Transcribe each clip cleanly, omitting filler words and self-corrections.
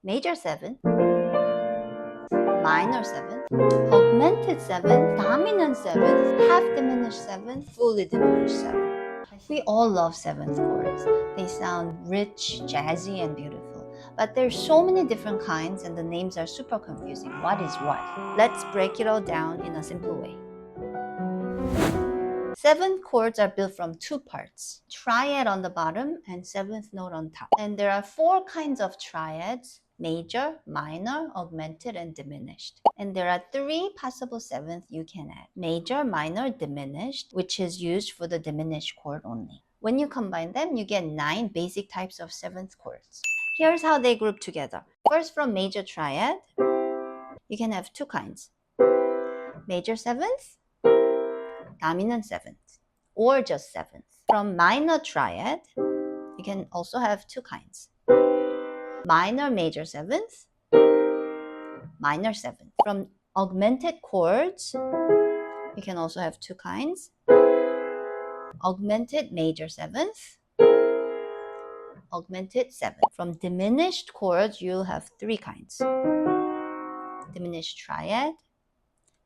major 7th, minor 7th, augmented 7th, dominant 7th, half-diminished 7th, fully diminished 7th. We all love 7th chords. They sound rich, jazzy, and beautiful. But there's so many different kinds and the names are super confusing. What is what? Let's break it all down in a simple way. 7th chords are built from two parts, triad on the bottom and 7th note on top. And there are 4 kinds of triads: major, minor, augmented, and diminished. And there are 3 possible 7th you can add: major, minor, diminished, which is used for the diminished chord only. When you combine them, you get 9 basic types of 7th chords. Here's how they group together. First, from major triad, you can have 2 kinds: major 7th, dominant 7th, or just 7th. From minor triad, you can also have 2 kinds: minor major 7th, minor 7th. From augmented chords, you can also have 2 kinds: augmented major 7th, augmented 7th. From diminished chords, you'll have 3 kinds: diminished triad,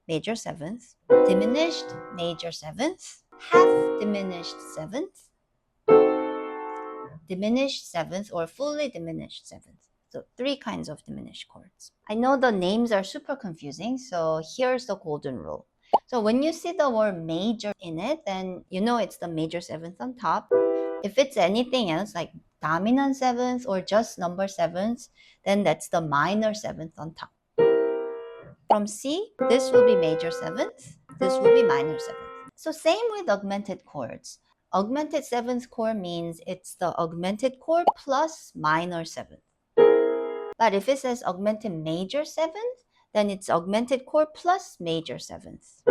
major 7th, diminished major 7th, half-diminished 7th, diminished 7th, or fully diminished 7th. So 3 kinds of diminished chords. I know the names are super confusing, so here's the golden rule. So when you see the word major in it, then you know it's the major 7th on top. If it's anything else like dominant 7th or just number 7th, then that's the minor 7th on top. From C, this will be major 7th, this will be minor 7th. So same with augmented chords. Augmented 7th chord means it's the augmented chord plus minor 7th. But if it says augmented major 7th, then it's augmented chord plus major 7th.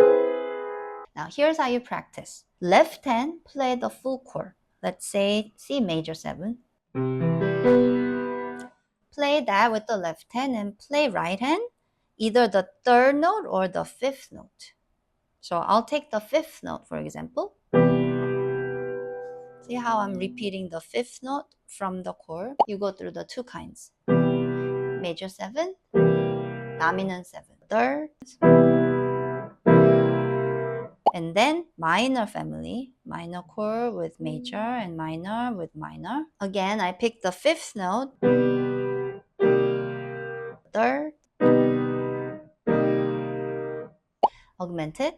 Now here's how you practice. Left hand, play the full chord. Let's say C major 7th. Play that with the left hand and play right hand, either the 3rd note or the 5th note. So I'll take the 5th note, for example. See how I'm repeating the 5th note from the chord? You go through the 2 kinds: major 7th, dominant 7th, 3rd, and then minor family, minor chord with major and minor with minor. Again, I pick the 5th note, 3rd, augmented,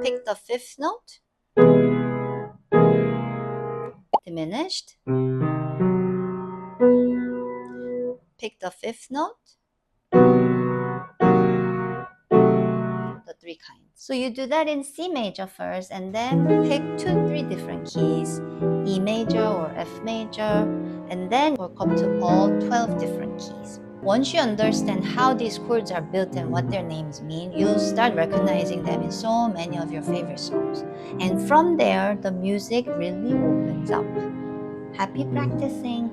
pick the 5th note, diminished, pick the 5th note, the 3 kinds. So you do that in C major first and then pick 2-3 different keys, E major or F major, and then work up to all 12 different keys. Once you understand how these chords are built and what their names mean, you'll start recognizing them in so many of your favorite songs. And from there, the music really opens up. Happy practicing!